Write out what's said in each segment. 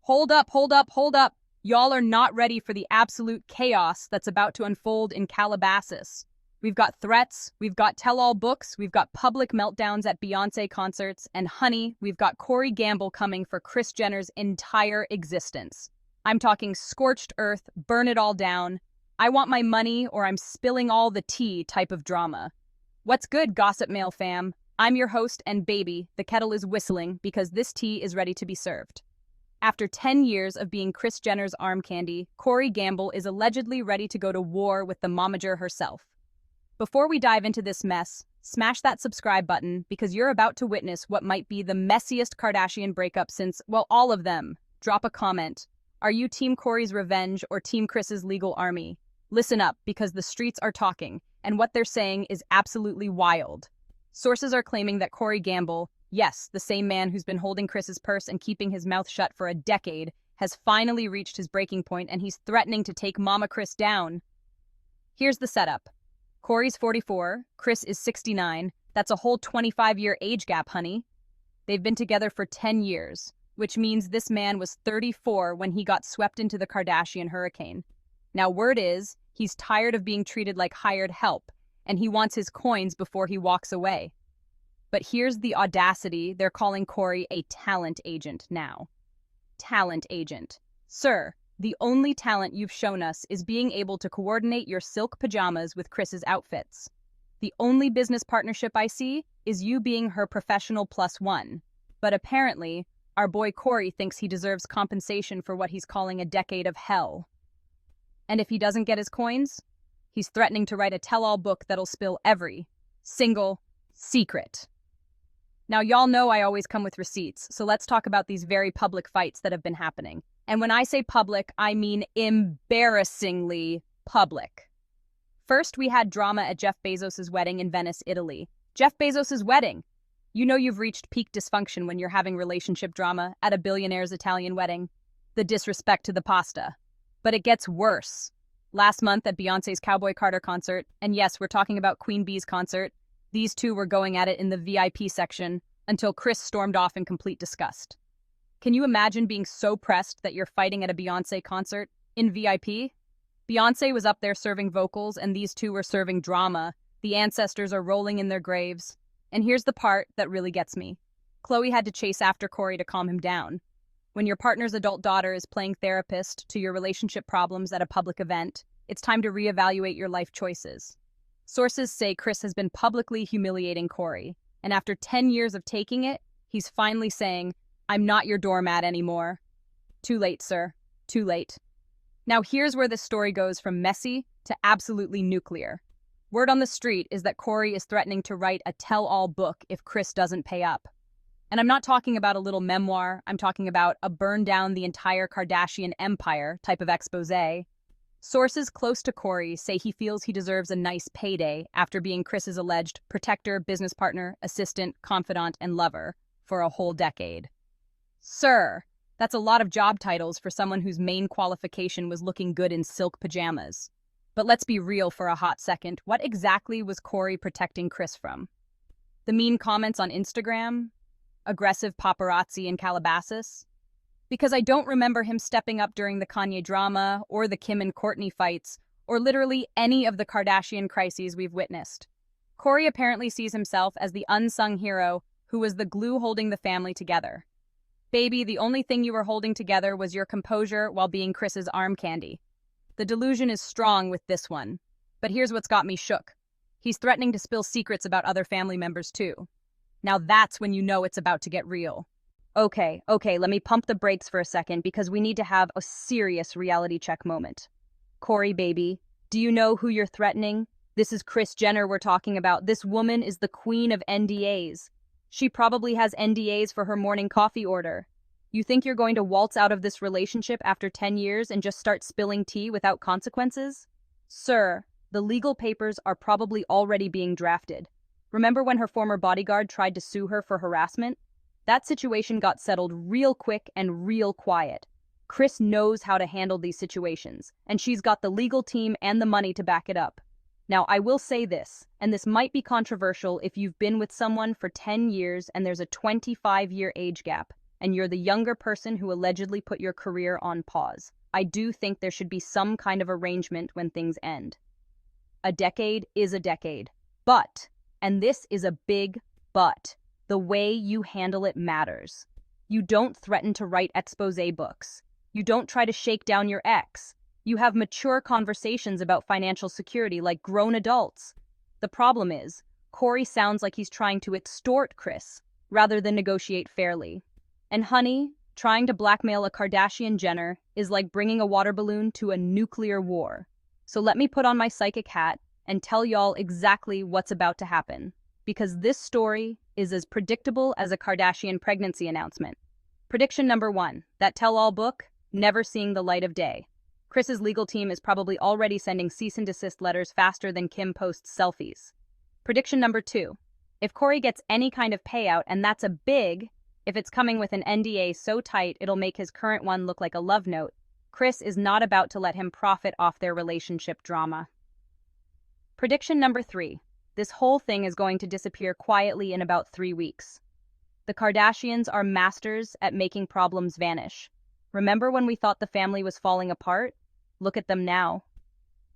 Hold up, hold up, hold up. Y'all are not ready for the absolute chaos that's about to unfold in Calabasas. We've got threats, we've got tell-all books, we've got public meltdowns at Beyoncé concerts, and honey, we've got Corey Gamble coming for Kris Jenner's entire existence. I'm talking scorched earth, burn it all down, I want my money or I'm spilling all the tea type of drama. What's good, Gossip Mail fam? I'm your host and baby, the kettle is whistling because this tea is ready to be served. After 10 years of being Kris Jenner's arm candy, Corey Gamble is allegedly ready to go to war with the momager herself. Before we dive into this mess, smash that subscribe button because you're about to witness what might be the messiest Kardashian breakup since, well, all of them. Drop a comment. Are you Team Corey's revenge or Team Kris's legal army? Listen up because the streets are talking, and what they're saying is absolutely wild. Sources are claiming that Corey Gamble, yes, the same man who's been holding Kris's purse and keeping his mouth shut for a decade, has finally reached his breaking point and he's threatening to take Mama Kris down. Here's the setup. Corey's 44, Kris is 69. That's a whole 25-year age gap, honey. They've been together for 10 years, which means this man was 34 when he got swept into the Kardashian hurricane. Now, word is, he's tired of being treated like hired help, and he wants his coins before he walks away. But here's the audacity, they're calling Corey a talent agent now. Talent agent. Sir, the only talent you've shown us is being able to coordinate your silk pajamas with Kris's outfits. The only business partnership I see is you being her professional +1. But apparently, our boy Corey thinks he deserves compensation for what he's calling a decade of hell. And if he doesn't get his coins, he's threatening to write a tell-all book that'll spill every single secret. Now, y'all know I always come with receipts, so let's talk about these very public fights that have been happening. And when I say public, I mean embarrassingly public. First, we had drama at Jeff Bezos' wedding in Venice, Italy. Jeff Bezos' wedding! You know you've reached peak dysfunction when you're having relationship drama at a billionaire's Italian wedding. The disrespect to the pasta. But it gets worse. Last month at Beyoncé's Cowboy Carter concert, and yes, we're talking about Queen Bee's concert, these two were going at it in the VIP section until Kris stormed off in complete disgust. Can you imagine being so pressed that you're fighting at a Beyoncé concert in VIP? Beyoncé was up there serving vocals and these two were serving drama. The ancestors are rolling in their graves. And here's the part that really gets me. Khloé had to chase after Corey to calm him down. When your partner's adult daughter is playing therapist to your relationship problems at a public event, it's time to reevaluate your life choices. Sources say Kris has been publicly humiliating Corey, and after 10 years of taking it, he's finally saying, I'm not your doormat anymore. Too late, sir. Too late. Now here's where this story goes from messy to absolutely nuclear. Word on the street is that Corey is threatening to write a tell-all book if Kris doesn't pay up. And I'm not talking about a little memoir, I'm talking about a burn down the entire Kardashian empire type of expose. Sources close to Corey say he feels he deserves a nice payday after being Kris's alleged protector, business partner, assistant, confidant, and lover for a whole decade. Sir, that's a lot of job titles for someone whose main qualification was looking good in silk pajamas. But let's be real for a hot second. What exactly was Corey protecting Kris from? The mean comments on Instagram? Aggressive paparazzi in Calabasas? Because I don't remember him stepping up during the Kanye drama or the Kim and Kourtney fights or literally any of the Kardashian crises we've witnessed. Corey apparently sees himself as the unsung hero who was the glue holding the family together. Baby, the only thing you were holding together was your composure while being Kris's arm candy. The delusion is strong with this one. But here's what's got me shook. He's threatening to spill secrets about other family members too. Now that's when you know it's about to get real. Okay, let me pump the brakes for a second because we need to have a serious reality check moment. Corey, baby, do you know who you're threatening? This is Kris Jenner we're talking about. This woman is the queen of NDAs. She probably has NDAs for her morning coffee order. You think you're going to waltz out of this relationship after 10 years and just start spilling tea without consequences? Sir, the legal papers are probably already being drafted. Remember when her former bodyguard tried to sue her for harassment? That situation got settled real quick and real quiet. Kris knows how to handle these situations, and she's got the legal team and the money to back it up. Now, I will say this, and this might be controversial if you've been with someone for 10 years and there's a 25-year age gap. and you're the younger person who allegedly put your career on pause. I do think there should be some kind of arrangement when things end. A decade is a decade. But, and this is a big but, the way you handle it matters. You don't threaten to write exposé books. You don't try to shake down your ex. You have mature conversations about financial security like grown adults. The problem is, Corey sounds like he's trying to extort Kris rather than negotiate fairly. And honey, trying to blackmail a Kardashian Jenner is like bringing a water balloon to a nuclear war. So let me put on my psychic hat and tell y'all exactly what's about to happen. Because this story is as predictable as a Kardashian pregnancy announcement. Prediction number 1, that tell-all book, never seeing the light of day. Kris's legal team is probably already sending cease and desist letters faster than Kim posts selfies. Prediction number 2, if Corey gets any kind of payout, and that's a big, if it's coming with an NDA so tight it'll make his current one look like a love note, Kris is not about to let him profit off their relationship drama. Prediction number 3, this whole thing is going to disappear quietly in about 3 weeks. The Kardashians are masters at making problems vanish. Remember when we thought the family was falling apart? Look at them now.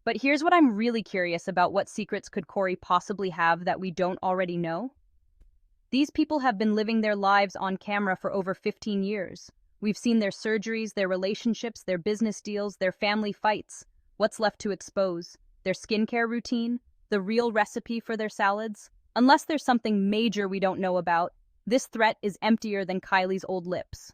But here's what I'm really curious about: what secrets could Corey possibly have that we don't already know? These people have been living their lives on camera for over 15 years. We've seen their surgeries, their relationships, their business deals, their family fights. What's left to expose? Their skincare routine? The real recipe for their salads? Unless there's something major we don't know about, this threat is emptier than Kylie's old lips.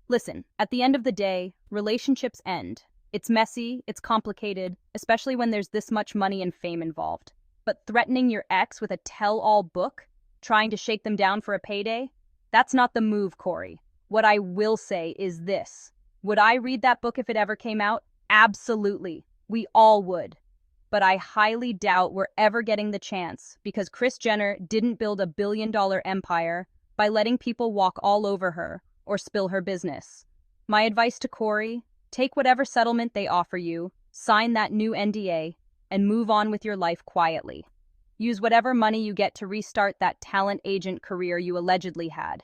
Listen, at the end of the day, relationships end. It's messy, it's complicated, especially when there's this much money and fame involved. But threatening your ex with a tell-all book, trying to shake them down for a payday? That's not the move, Corey. What I will say is this. Would I read that book if it ever came out? Absolutely. We all would. But I highly doubt we're ever getting the chance, because Kris Jenner didn't build a billion-dollar empire by letting people walk all over her or spill her business. My advice to Corey, take whatever settlement they offer you, sign that new NDA, and move on with your life quietly. Use whatever money you get to restart that talent agent career you allegedly had.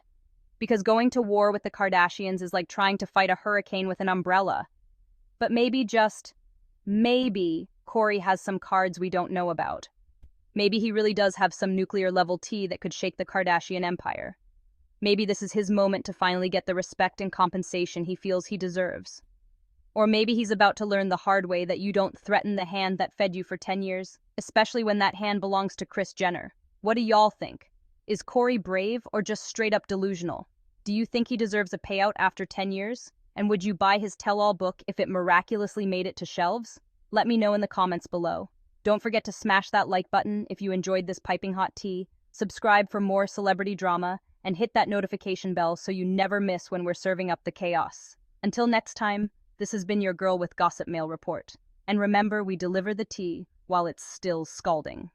Because going to war with the Kardashians is like trying to fight a hurricane with an umbrella. But maybe, just maybe, Corey has some cards we don't know about. Maybe he really does have some nuclear-level tea that could shake the Kardashian empire. Maybe this is his moment to finally get the respect and compensation he feels he deserves. Or maybe he's about to learn the hard way that you don't threaten the hand that fed you for 10 years, especially when that hand belongs to Kris Jenner. What do y'all think? Is Corey brave or just straight-up delusional? Do you think he deserves a payout after 10 years? And would you buy his tell-all book if it miraculously made it to shelves? Let me know in the comments below. Don't forget to smash that like button if you enjoyed this piping hot tea, subscribe for more celebrity drama, and hit that notification bell so you never miss when we're serving up the chaos. Until next time, this has been your girl with Gossip Mail Report. And remember, we deliver the tea while it's still scalding.